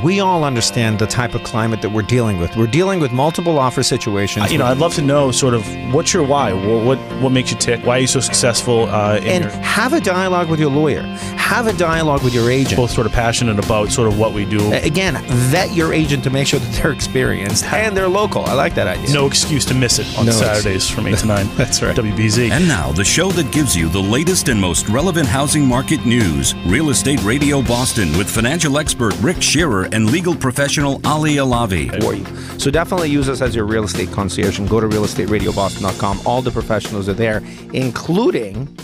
we all understand the type of climate that we're dealing with. We're dealing with multiple offer situations. I'd love to know sort of what's your why? What makes you tick? Why are you so successful? Have a dialogue with your lawyer. Have a dialogue with your agent. Both sort of passionate about sort of what we do. Again, vet your agent to make sure that they're experienced and they're local. I like that idea. No excuse to miss it on Saturdays from 8 to 9. That's right. WBZ. And now, the show that gives you the latest and most relevant housing market news. Real Estate Radio Boston with financial expert Rick Scherer and legal professional Ali Alavi. For you. So definitely use us as your real estate concierge and go to realestateradioboston.com. All the professionals are there, including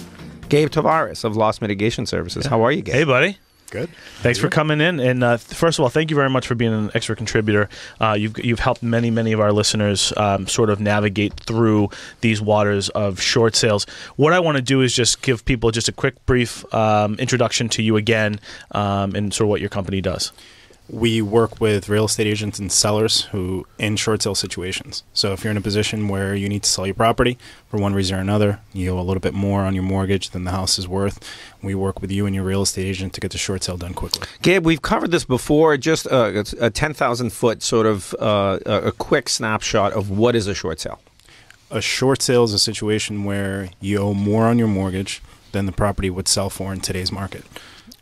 Gabe Tavarez of Loss Mitigation Services. How are you, Gabe? Hey, buddy. Good. Thanks for coming in. And first of all, thank you very much for being an extra contributor. You've helped many of our listeners sort of navigate through these waters of short sales. What I want to do is just give people just a quick, brief introduction to you again and sort of what your company does. We work with real estate agents and sellers who in short sale situations. So if you're in a position where you need to sell your property for one reason or another, you owe a little bit more on your mortgage than the house is worth, we work with you and your real estate agent to get the short sale done quickly. Gabe, we've covered this before, just a 10,000 foot sort of a quick snapshot of what is a short sale. A short sale is a situation where you owe more on your mortgage than the property would sell for in today's market.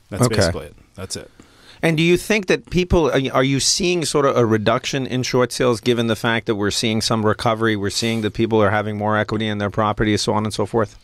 That's basically it. That's it. And do you think that people, are you seeing sort of a reduction in short sales given the fact that we're seeing some recovery, we're seeing that people are having more equity in their property, so on and so forth?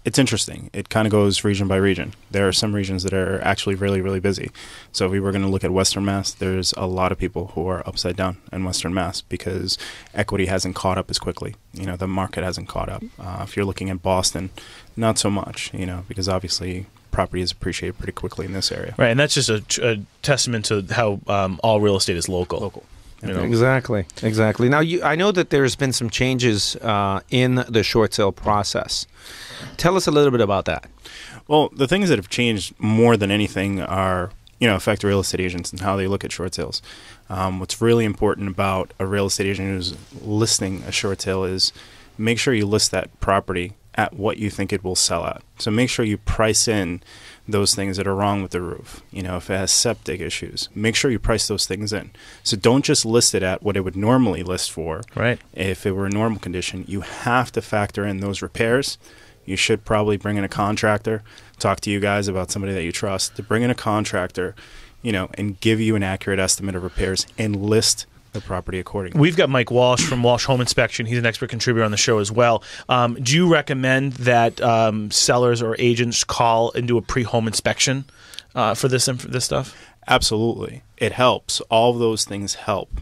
It's interesting. It kind of goes region by region. There are some regions that are actually really busy. So if we were going to look at Western Mass, there's a lot of people who are upside down in Western Mass because equity hasn't caught up as quickly. The market hasn't caught up. If you're looking at Boston, not so much, because obviously property is appreciated pretty quickly in this area. Right, and that's just a testament to how all real estate is local. Exactly. Now, I know that there's been some changes in the short sale process. Tell us a little bit about that. Well, the things that have changed more than anything are, affect real estate agents and how they look at short sales. What's really important about a real estate agent who's listing a short sale is make sure you list that property at what you think it will sell at. So make sure you price in those things that are wrong with the roof. If it has septic issues, make sure you price those things in. So don't just list it at what it would normally list for. Right. If it were a normal condition, you have to factor in those repairs. You should probably bring in a contractor, talk to you guys about somebody that you trust, to bring in a contractor, and give you an accurate estimate of repairs and list the property accordingly. We've got Mike Walsh from Walsh Home Inspection. He's an expert contributor on the show as well. Do you recommend that sellers or agents call and do a pre-home inspection for this stuff? Absolutely. It helps. All of those things help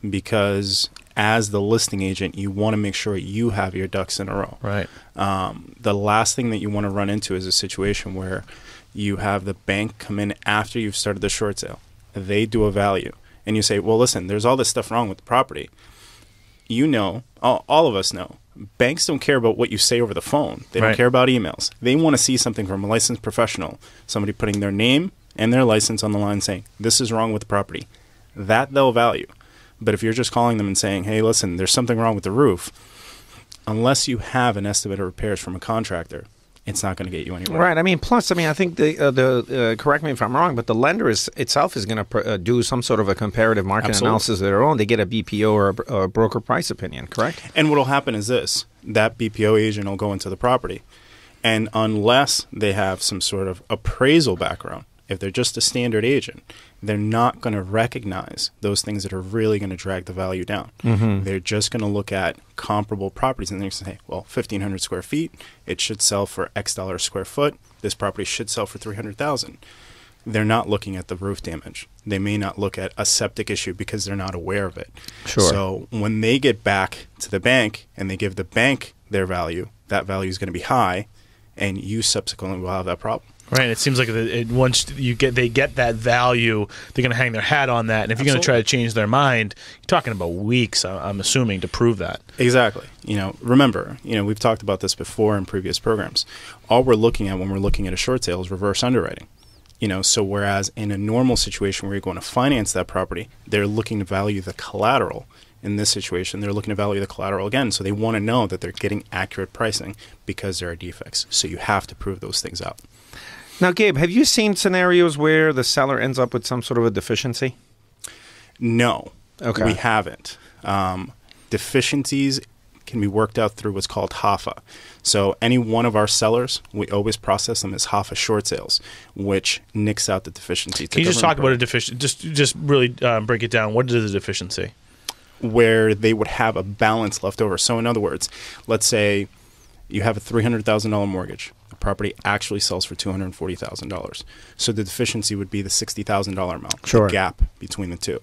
because as the listing agent, you want to make sure you have your ducks in a row. Right. The last thing that you want to run into is a situation where you have the bank come in after you've started the short sale. They do a value. And you say, well, listen, there's all this stuff wrong with the property. All of us know, banks don't care about what you say over the phone. They don't care about emails. They want to see something from a licensed professional, somebody putting their name and their license on the line saying, this is wrong with the property. That they'll value. But if you're just calling them and saying, hey, listen, there's something wrong with the roof, unless you have an estimate of repairs from a contractor, it's not going to get you anywhere. Right. Plus, I think the correct me if I'm wrong, but the lender itself is going to do some sort of a comparative market analysis of their own. They get a BPO or a broker price opinion, correct? And what will happen is this. That BPO agent will go into the property. And unless they have some sort of appraisal background, if they're just a standard agent, they're not going to recognize those things that are really going to drag the value down. Mm-hmm. They're just going to look at comparable properties and they're going to say, well, 1,500 square feet, it should sell for X dollars square foot. This property should sell for $300,000. They're not looking at the roof damage. They may not look at a septic issue because they're not aware of it. Sure. So when they get back to the bank and they give the bank their value, that value is going to be high, and you subsequently will have that problem. Right. It seems like once they get that value, they're going to hang their hat on that. And if you're going to try to change their mind, you're talking about weeks, I'm assuming, to prove that. Exactly. Remember, we've talked about this before in previous programs. All we're looking at when we're looking at a short sale is reverse underwriting. So whereas in a normal situation where you're going to finance that property, they're looking to value the collateral. In this situation, they're looking to value the collateral again. So they want to know that they're getting accurate pricing because there are defects. So you have to prove those things out. Now, Gabe, have you seen scenarios where the seller ends up with some sort of a deficiency? No, Okay. we haven't. Deficiencies can be worked out through what's called HAFA. So any one of our sellers, we always process them as HAFA short sales, which nicks out the deficiency. Can you just talk about a deficiency? Just really break it down. What is a deficiency? Where they would have a balance left over. So in other words, let's say you have a $300,000 mortgage. The property actually sells for $240,000. So the deficiency would be the $60,000 amount, Sure. the gap between the two.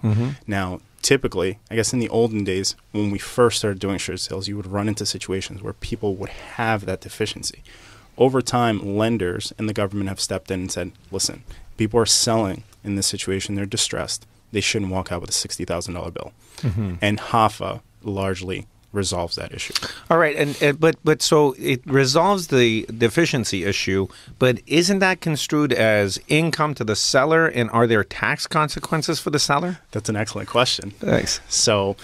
Now, typically, I guess in the olden days, when we first started doing short sales, you would run into situations where people would have that deficiency. Over time, lenders and the government have stepped in and said, listen, people are selling in this situation. They're distressed. They shouldn't walk out with a $60,000 bill. And HAFA largely resolves that issue. All right, but so it resolves the deficiency issue, but isn't that construed as income to the seller, and are there tax consequences for the seller? That's an excellent question. Thanks. So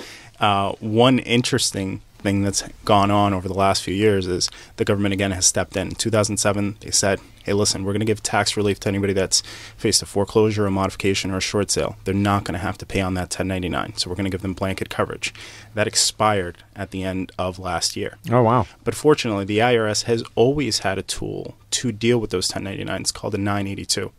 one interesting thing that's gone on over the last few years is the government again has stepped in. In 2007, they said, hey, listen, we're going to give tax relief to anybody that's faced a foreclosure, a modification, or a short sale. They're not going to have to pay on that 1099. So we're going to give them blanket coverage. That expired at the end of last year. Oh, wow. But fortunately, the IRS has always had a tool to deal with those 1099s called a 982.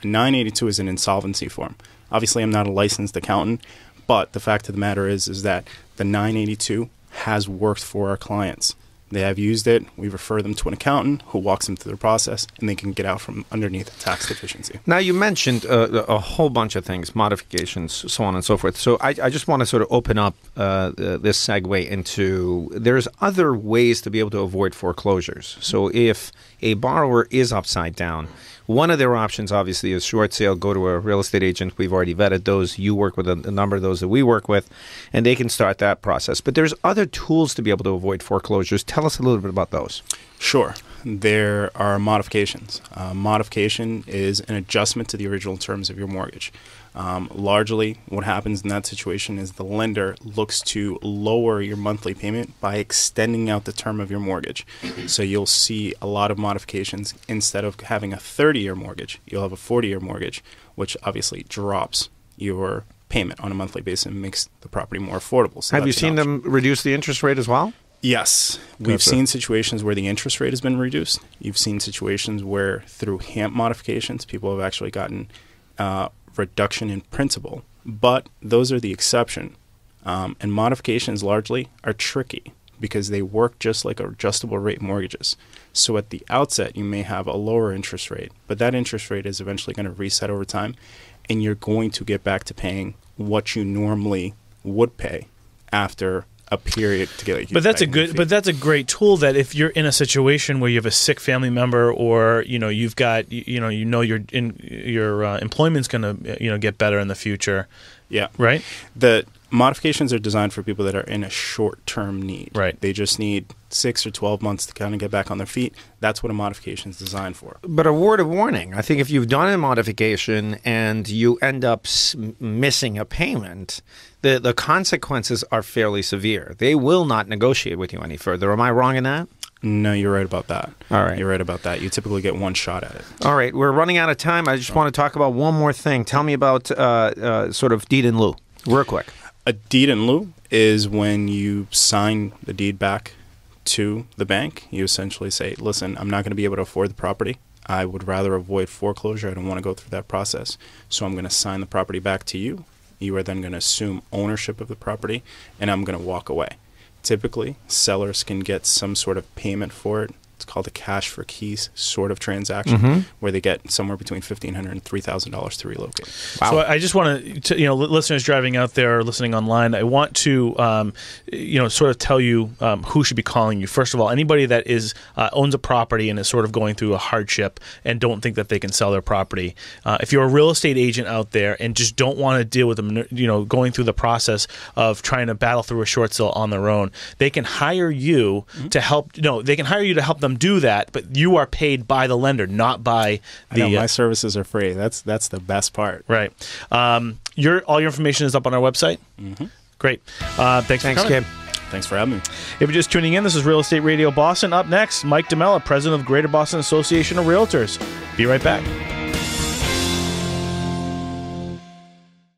A 982 is an insolvency form. Obviously, I'm not a licensed accountant, but the fact of the matter is that the 982 has worked for our clients. They have used it. We refer them to an accountant who walks them through the process, and they can get out from underneath a tax deficiency. Now, you mentioned a whole bunch of things, modifications, so on and so forth. So I just want to sort of open up this segue into there's other ways to be able to avoid foreclosures. So if a borrower is upside down, one of their options, obviously, is short sale. Go to a real estate agent. We've already vetted those. You work with a number of those that we work with, and they can start that process. But there's other tools to be able to avoid foreclosures. Tell us a little bit about those. Sure. There are modifications. Modification is an adjustment to the original terms of your mortgage. Largely, what happens in that situation is the lender looks to lower your monthly payment by extending out the term of your mortgage. So you'll see a lot of modifications. Instead of having a 30-year mortgage, you'll have a 40-year mortgage, which obviously drops your payment on a monthly basis and makes the property more affordable. So Have you that's an seen option. them reduce the interest rate as well? Yes. We've seen situations where the interest rate has been reduced. You've seen situations where through HAMP modifications, people have actually gotten reduction in principal. But those are the exception. And modifications largely are tricky because they work just like adjustable rate mortgages. So at the outset, you may have a lower interest rate, but that interest rate is eventually going to reset over time, and you're going to get back to paying what you normally would pay after a period to get. But that's a great tool that if you're in a situation where you have a sick family member, or you've got your employment's going to get better in the future. Yeah. Right. The modifications are designed for people that are in a short-term need. Right. They just need 6 or 12 months to kind of get back on their feet. That's what a modification is designed for. But a word of warning. I think if you've done a modification and you end up missing a payment, the consequences are fairly severe. They will not negotiate with you any further. Am I wrong in that? No, you're right about that. All right. You're right about that. You typically get one shot at it. All right. We're running out of time. I just want to talk about one more thing. Tell me about sort of deed in lieu, real quick. A deed in lieu is when you sign the deed back to the bank. You essentially say, listen, I'm not going to be able to afford the property. I would rather avoid foreclosure. I don't want to go through that process. So I'm going to sign the property back to you. You are then going to assume ownership of the property, and I'm going to walk away. Typically, sellers can get some sort of payment for it. It's called a cash for keys sort of transaction, where they get somewhere between $1,500 and $3,000 to relocate. Wow. So I just want to, listeners driving out there or listening online, I want to, sort of tell you who should be calling you. First of all, anybody that owns a property and is sort of going through a hardship and don't think that they can sell their property. If you're a real estate agent out there and just don't want to deal with them, going through the process of trying to battle through a short sale on their own, they can hire you to help. They can hire you to help them do that, but you are paid by the lender, not by the. I know, my services are free. That's the best part. Right. All your information is up on our website. Mm-hmm. Great. Thanks for coming. Gabe. Thanks for having me. If you're just tuning in, this is Real Estate Radio Boston. Up next, Mike DeMella, president of Greater Boston Association of Realtors. Be right back.